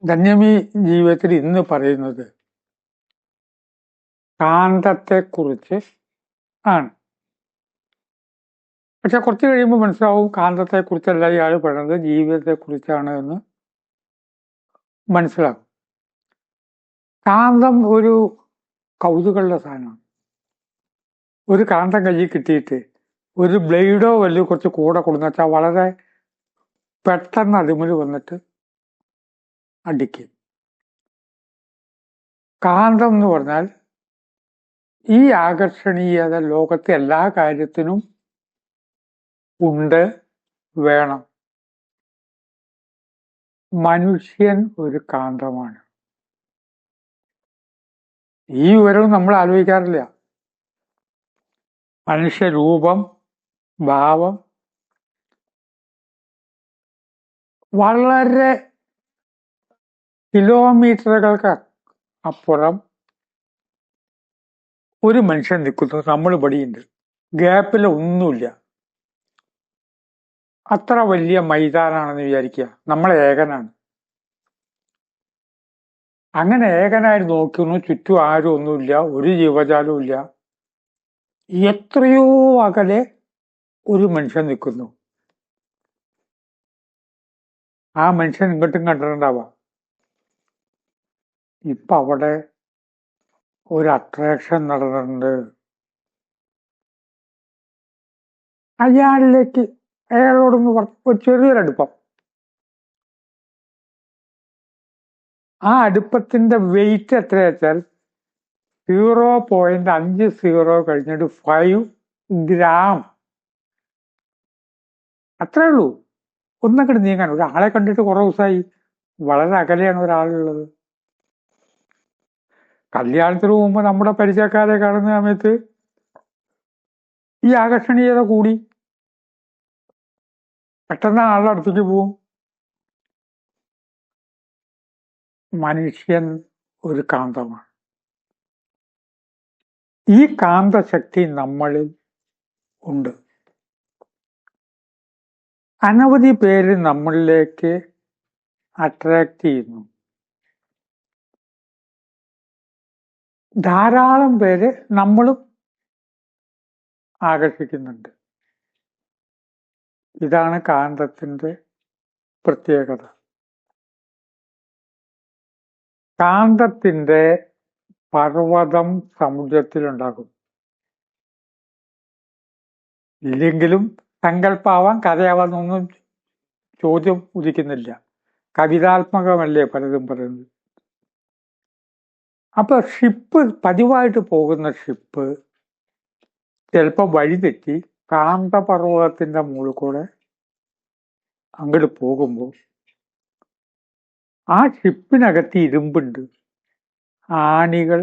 ധന്യമി ജീവിതത്തിൽ ഇന്ന് പറയുന്നത് കാന്തത്തെക്കുറിച്ച് ആണ്. പക്ഷെ കുറച്ച് കഴിയുമ്പോൾ മനസ്സിലാവും കാന്തത്തെക്കുറിച്ചല്ല ഇയാൾ പറയുന്നത് ജീവിതത്തെക്കുറിച്ചാണ് എന്ന് മനസ്സിലാക്കും. കാന്തം ഒരു കൗതുകമുള്ള സാധനമാണ്. ഒരു കാന്തം കയ്യിൽ കിട്ടിയിട്ട് ഒരു ബ്ലേഡോ വല്ല കുറച്ച് കൂടെ കൊടുന്ന് വെച്ചാൽ വളരെ പെട്ടെന്ന് അതിമുൽ വന്നിട്ട് അടിക്കും. കാന്തം എന്ന് പറഞ്ഞാൽ ഈ ആകർഷണീയത ലോകത്തെ എല്ലാ കാര്യത്തിനും ഉണ്ട്, വേണം. മനുഷ്യൻ ഒരു കാന്തമാണ്. ഈ വിവരവും നമ്മൾ ആലോചിക്കാറില്ല. മനുഷ്യരൂപം, ഭാവം വളരെ കിലോമീറ്ററുകൾക്ക് അപ്പുറം ഒരു മനുഷ്യൻ നിൽക്കുന്നു. നമ്മൾ ഇവിടെയുണ്ട്, ഗ്യാപ്പിൽ ഒന്നുമില്ല. അത്ര വലിയ മൈതാനാണെന്ന് വിചാരിക്കുക. നമ്മൾ ഏകനാണ്. അങ്ങനെ ഏകനായി നോക്കുന്നു. ചുറ്റും ആരും ഒന്നുമില്ല, ഒരു ജീവജാലവും ഇല്ല. എത്രയോ അകലെ ഒരു മനുഷ്യൻ നിൽക്കുന്നു. ആ മനുഷ്യൻ ഇങ്ങോട്ടും കണ്ടിട്ടുണ്ടാവാം. ഇപ്പൊ അവിടെ ഒരു അട്രാക്ഷൻ നടന്നിട്ടുണ്ട്. അയാളിലേക്ക് അയാളോടൊന്ന് ഒരു ചെറിയൊരടുപ്പം. ആ അടുപ്പത്തിന്റെ വെയിറ്റ് എത്ര വെച്ചാൽ 0.50 കഴിഞ്ഞിട്ട് 5 ഗ്രാം. അത്രേ ഉള്ളൂ. ഒന്നങ്ങോട്ട് നീങ്ങാൻ. ഒരാളെ കണ്ടിട്ട് കുറെ ദിവസമായി, വളരെ അകലെയാണ് ഒരാളുള്ളത്. കല്യാണത്തിന് പോകുമ്പോൾ നമ്മുടെ പരിചയക്കാരെ കാണുന്ന സമയത്ത് ഈ ആകർഷണീയത കൂടി. പെട്ടെന്ന് ആളുടെ അടുത്തേക്ക് പോവും. മനുഷ്യൻ ഒരു കാന്തമാണ്. ഈ കാന്തശക്തി നമ്മളിൽ ഉണ്ട്. അനവധി പേര് നമ്മളിലേക്ക് അട്രാക്ട് ചെയ്യുന്നു. ധാരാളം പേര് നമ്മളും ആകർഷിക്കുന്നുണ്ട്. ഇതാണ് കാന്തത്തിന്റെ പ്രത്യേകത. കാന്തത്തിന്റെ പർവ്വതം സമുദ്രത്തിലുണ്ടാകും. ഇല്ലെങ്കിലും സങ്കല്പാവാം, കഥയാവാന്നൊന്നും ചോദ്യം ഉദിക്കുന്നില്ല. കവിതാത്മകമല്ലേ പലതും പറയുന്നത്. അപ്പൊ ഷിപ്പ്, പതിവായിട്ട് പോകുന്ന ഷിപ്പ് ചിലപ്പോ വഴിതെറ്റി കാന്തപർവ്വതത്തിന്റെ മുകളിൽ കൂടെ അങ്ങോട്ട് പോകുമ്പോൾ ആ ഷിപ്പിനകത്ത് ഇരുമ്പുണ്ട്, ആണികൾ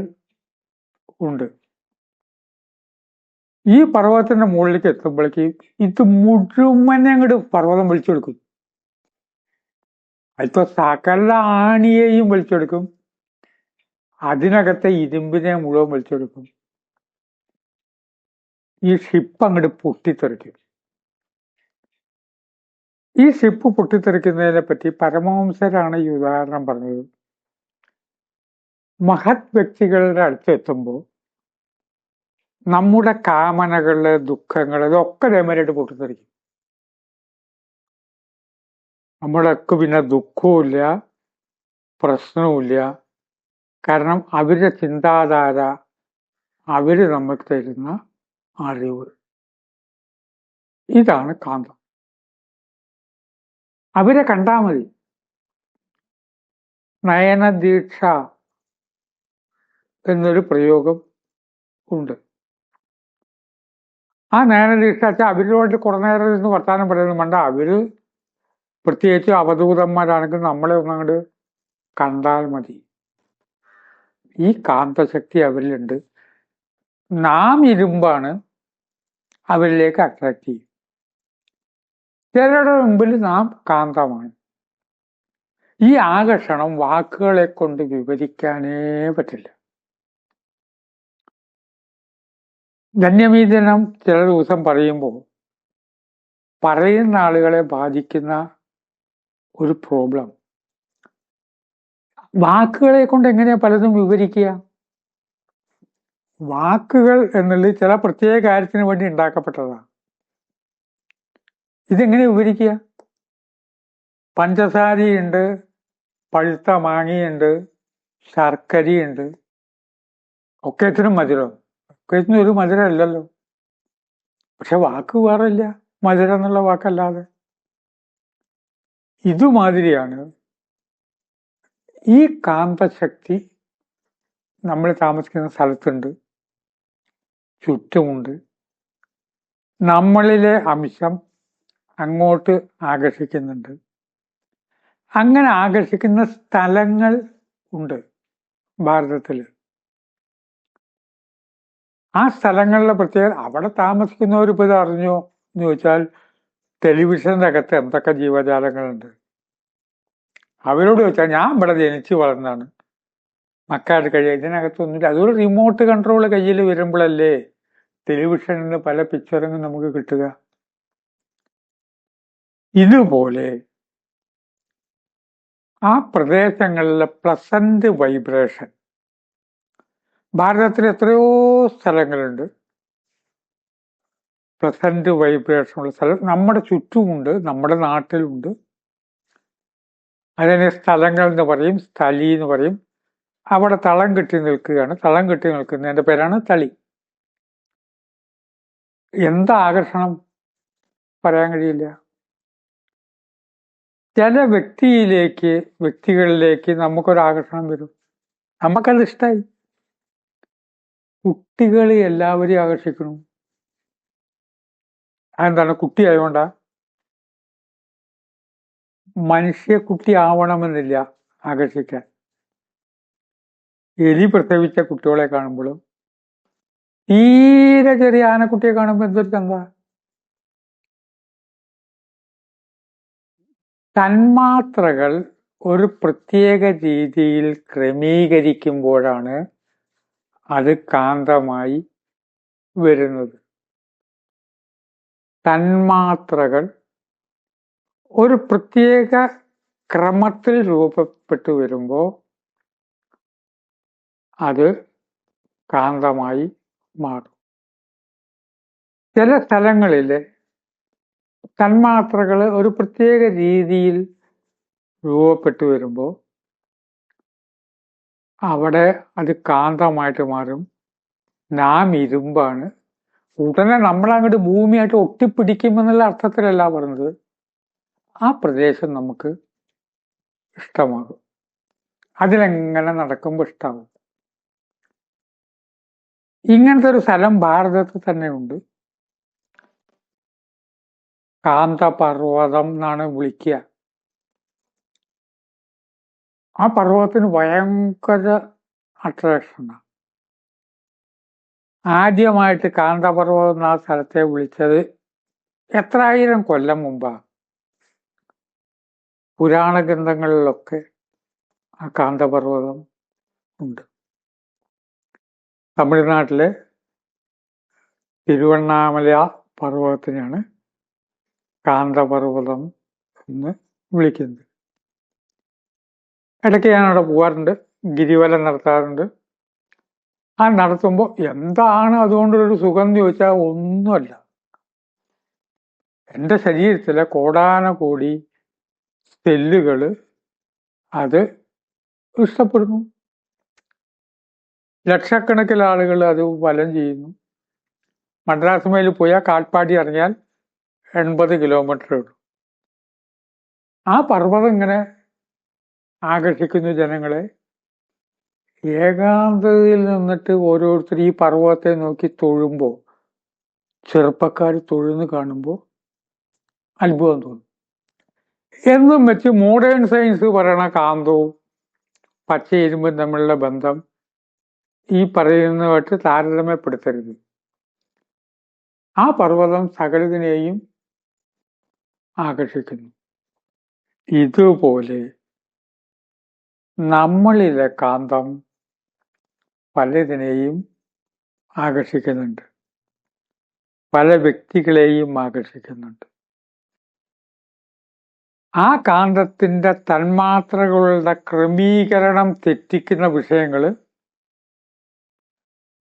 ഉണ്ട്. ഈ പർവ്വതത്തിന്റെ മുകളിലേക്ക് എത്തുമ്പോഴേക്ക് ഇത് മുഴുവനെ അങ്ങോട്ട് പർവ്വതം വലിച്ചെടുക്കും. അതിപ്പോ സകല ആണിയെയും വലിച്ചെടുക്കും, അതിനകത്തെ ഇരുമ്പിനെ മുഴുവൻ വലിച്ചെടുക്കും. ഈ ഷിപ്പ് അങ്ങോട്ട് പൊട്ടിത്തെറിക്കും. ഈ ഷിപ്പ് പൊട്ടിത്തെറിക്കുന്നതിനെ പറ്റി പരമഹംസരാണ് ഈ ഉദാഹരണം പറഞ്ഞത്. മഹത് വ്യക്തികളുടെ അടുത്തെത്തുമ്പോൾ നമ്മുടെ കാമനകള്, ദുഃഖങ്ങള് ഇതൊക്കെ ദേമരായിട്ട് പൊട്ടിത്തെറിക്കും. നമ്മളൊക്കെ പിന്നെ ദുഃഖവുമില്ല, പ്രശ്നവുമില്ല. കാരണം അവരുടെ ചിന്താധാര, അവര് നമുക്ക് തരുന്ന അറിവ്, ഇതാണ് കാന്തം. അവരെ കണ്ടാൽ മതി. നയനദീക്ഷ എന്നൊരു പ്രയോഗം ഉണ്ട്. ആ നയനദീക്ഷ വെച്ചാൽ അവരോട് കുറെ നേരം ഇരുന്ന് വർത്താനം പറയുന്നത് വേണ്ട. അവര് പ്രത്യേകിച്ച് അവധൂതന്മാരാണെങ്കിൽ നമ്മളെ ഒന്നങ്ങോട്ട് കണ്ടാൽ മതി. ഈ കാന്തശക്തി അവരിലുണ്ട്. നാം ഇരുമ്പാണ്, അവരിലേക്ക് അട്രാക്ട് ചെയ്യും. ചിലരുടെ മുമ്പിൽ നാം കാന്തമാണ്. ഈ ആകർഷണം വാക്കുകളെ കൊണ്ട് വിവരിക്കാനേ പറ്റില്ല. ധന്യമീതനം ചില ദിവസം പറയുമ്പോൾ പറയുന്ന ആളുകളെ ബാധിക്കുന്ന ഒരു പ്രോബ്ലം, വാക്കുകളെ കൊണ്ട് എങ്ങനെയാ പലതും വിവരിക്കുക? വാക്കുകൾ എന്നുള്ളത് ചില പ്രത്യേക കാര്യത്തിന് വേണ്ടി ഉണ്ടാക്കപ്പെട്ടതാണ്. ഇതെങ്ങനെ വിവരിക്കുക? പഞ്ചസാരയുണ്ട്, പഴുത്ത മാങ്ങയുണ്ട്, ശർക്കരയുണ്ട്, ഒക്കേത്തിനും മധുരം. ഒക്കേത്തിനും ഒരു മധുരം അല്ലല്ലോ. പക്ഷെ വാക്ക് വേറില്ല, മധുരം എന്നുള്ള വാക്കല്ലാതെ. ഇതുമാതിരിയാണ് ഈ കാന്തശക്തി നമ്മൾ താമസിക്കുന്ന സ്ഥലത്തുണ്ട്, ചുറ്റുമുണ്ട്. നമ്മളിലെ അംശം അങ്ങോട്ട് ആകർഷിക്കുന്നുണ്ട്. അങ്ങനെ ആകർഷിക്കുന്ന സ്ഥലങ്ങൾ ഉണ്ട് ഭാരതത്തിൽ. ആ സ്ഥലങ്ങളിലെ പ്രത്യേകത, അവിടെ താമസിക്കുന്നവർ ഇപ്പോൾ ഇത് അറിഞ്ഞോ എന്ന് ചോദിച്ചാൽ, ടെലിവിഷന്റെ അകത്ത് എന്തൊക്കെ ജീവജാലങ്ങളുണ്ട് അവരോട് ചോദിച്ചാൽ, ഞാൻ ഇവിടെ ജനിച്ചു വളർന്നാണ്, മക്കാട് കഴിയുക, ഇതിനകത്തൊന്നുമില്ല. അതൊരു റിമോട്ട് കൺട്രോൾ കയ്യിൽ വരുമ്പോഴല്ലേ ടെലിവിഷനിൽ പല പിക്ചറും നമുക്ക് കിട്ടുക. ഇതുപോലെ ആ പ്രദേശങ്ങളിലെ പ്ലസന്റ് വൈബ്രേഷൻ, ഭാരതത്തിൽ എത്രയോ സ്ഥലങ്ങളുണ്ട് പ്ലസന്റ് വൈബ്രേഷൻ ഉള്ള സ്ഥലം. നമ്മുടെ ചുറ്റുമുണ്ട്, നമ്മുടെ നാട്ടിലുണ്ട്. അതിനെ സ്ഥലങ്ങൾ എന്ന് പറയും, സ്ഥലി എന്ന് പറയും. അവിടെ തളം കെട്ടി നിൽക്കുകയാണ്. തളം കെട്ടി നിൽക്കുന്നതിന്റെ പേരാണ് തളി. എന്താ ആകർഷണം പറയാൻ കഴിയില്ല. ചില വ്യക്തികളിലേക്ക് നമുക്കൊരാകർഷണം വരും, നമുക്കത് ഇഷ്ടമായി. കുട്ടികളെ എല്ലാവരെയും ആകർഷിക്കണം. അതെന്താണ്? കുട്ടിയായതുകൊണ്ടാ? മനുഷ്യക്കുട്ടി ആവണമെന്നില്ല ആകർഷിക്കാൻ. എലി പ്രസവിച്ച കുട്ടികളെ കാണുമ്പോഴും തീരെ ചെറിയ ആനക്കുട്ടിയെ കാണുമ്പോൾ എന്തൊരു ചന്ത. തന്മാത്രകൾ ഒരു പ്രത്യേക രീതിയിൽ ക്രമീകരിക്കുമ്പോഴാണ് അത് കാന്തമായി വരുന്നത്. തന്മാത്രകൾ ഒരു പ്രത്യേക ക്രമത്തിൽ രൂപപ്പെട്ടു വരുമ്പോൾ അത് കാന്തമായി മാറും. ചില സ്ഥലങ്ങളിൽ തന്മാത്രകൾ ഒരു പ്രത്യേക രീതിയിൽ രൂപപ്പെട്ടു വരുമ്പോൾ അവിടെ അത് കാന്തമായിട്ട് മാറും. നാം ഇരുമ്പാണ്, ഉടനെ നമ്മളങ്ങോട്ട് ഭൂമിയായിട്ട് ഒട്ടിപ്പിടിക്കുമെന്നുള്ള അർത്ഥത്തിലല്ല പറഞ്ഞത്. ആ പ്രദേശം നമുക്ക് ഇഷ്ടമാകും, അതിലെങ്ങനെ നടക്കുമ്പോൾ ഇഷ്ടമാകും. ഇങ്ങനത്തെ ഒരു സ്ഥലം ഭാരതത്തിൽ തന്നെ ഉണ്ട്. കാന്തപർവ്വതം എന്നാണ് വിളിക്കുക. ആ പർവ്വതത്തിന് ഭയങ്കര അട്രാക്ഷനാണ്. ആദ്യമായിട്ട് കാന്തപർവ്വതം എന്ന ആ സ്ഥലത്തെ വിളിച്ചത് എത്രായിരം കൊല്ലം മുമ്പാ. പുരാണ ഗ്രന്ഥങ്ങളിലൊക്കെ ആ കാന്തപർവ്വതം ഉണ്ട്. തമിഴ്നാട്ടിലെ തിരുവണ്ണാമല പർവ്വതത്തിനാണ് കാന്തപർവ്വതം എന്ന് വിളിക്കുന്നത്. ഇടയ്ക്ക് ഞാൻ അവിടെ പോകാറുണ്ട്, ഗിരിവലം നടത്താറുണ്ട്. ആ നടത്തുമ്പോൾ എന്താണ് അതുകൊണ്ടൊരു സുഖം എന്ന് ചോദിച്ചാൽ ഒന്നുമല്ല, എൻ്റെ ശരീരത്തിലെ കോടാനകോടി സെല്ലുകൾ അത് ഇഷ്ടപ്പെടുന്നു. ലക്ഷക്കണക്കിന് ആളുകൾ അത് വലം ചെയ്യുന്നു. മദ്രാസ് മേലിൽ പോയാൽ കാൽപ്പാടി ഇറങ്ങിയാൽ 80 കിലോമീറ്ററേ ഉള്ളൂ. ആ പർവ്വതം ഇങ്ങനെ ആകർഷിക്കുന്നു ജനങ്ങളെ. ഏകാന്തതയിൽ നിന്നിട്ട് ഓരോരുത്തർ ഈ പർവ്വതത്തെ നോക്കി തൊഴുമ്പോൾ, ചെറുപ്പക്കാർ തൊഴുന്ന് കാണുമ്പോൾ അത്ഭുതം തോന്നും. എന്നും വെച്ച് മോഡേൺ സയൻസ് പറയണ കാന്തവും പച്ച ഇരുമ്പും തമ്മിലുള്ള ബന്ധം ഈ പറയുന്നതായിട്ട് താരതമ്യപ്പെടുത്തരുത്. ആ പർവ്വതം സകലതിനെയും ആകർഷിക്കുന്നു. ഇതുപോലെ നമ്മളിലെ കാന്തം പലതിനെയും ആകർഷിക്കുന്നുണ്ട്, പല വ്യക്തികളെയും ആകർഷിക്കുന്നുണ്ട്. ആ കാന്തത്തിന്റെ തന്മാത്രകളുടെ ക്രമീകരണം തെറ്റിക്കുന്ന വിഷയങ്ങൾ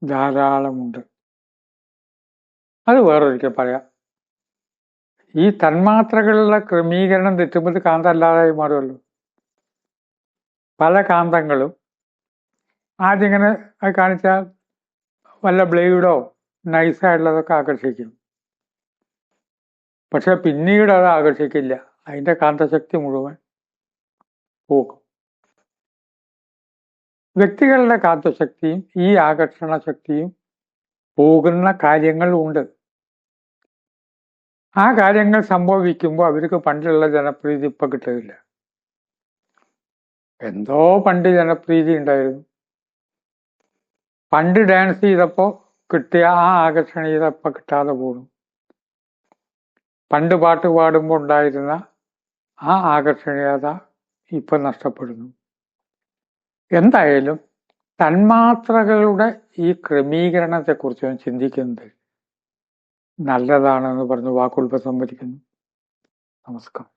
ധാരാളമുണ്ട്. അത് വേറൊരിക്കൽ പറയാം. ഈ തന്മാത്രകളുടെ ക്രമീകരണം തെറ്റുമ്പോൾ കാന്തം അല്ലാതായി മാറുമല്ലോ. പല കാന്തങ്ങളും ആദ്യം ഇങ്ങനെ കാണിച്ചാൽ വല്ല ബ്ലേഡോ നൈസായിട്ടുള്ളതൊക്കെ ആകർഷിക്കും. പക്ഷെ പിന്നീട് അത് ആകർഷിക്കില്ല. അതിന്റെ കാന്തശക്തി മുഴുവൻ പോകും. വ്യക്തികളുടെ കാന്തശക്തിയും ഈ ആകർഷണ ശക്തിയും പോകുന്ന കാര്യങ്ങൾ ഉണ്ട്. ആ കാര്യങ്ങൾ സംഭവിക്കുമ്പോൾ അവർക്ക് പണ്ടുള്ള ജനപ്രീതി ഇപ്പൊ കിട്ടുകയില്ല. എന്തോ പണ്ട് ജനപ്രീതി ഉണ്ടായിരുന്നു. പണ്ട് ഡാൻസ് ചെയ്തപ്പോ കിട്ടിയ ആ ആകർഷണീയത ഇപ്പൊ കിട്ടാതെ പോകും. പണ്ട് പാട്ട് പാടുമ്പോൾ ഉണ്ടായിരുന്ന ആ ആകർഷണീയത ഇപ്പൊ നഷ്ടപ്പെടുന്നു. എന്തായാലും തന്മാത്രകളുടെ ഈ ക്രമീകരണത്തെക്കുറിച്ച് ചിന്തിക്കുന്നത് നല്ലതാണെന്ന് പറഞ്ഞ് വാക്കുകൾ ഉപസംഹരിക്കുന്നു. നമസ്കാരം.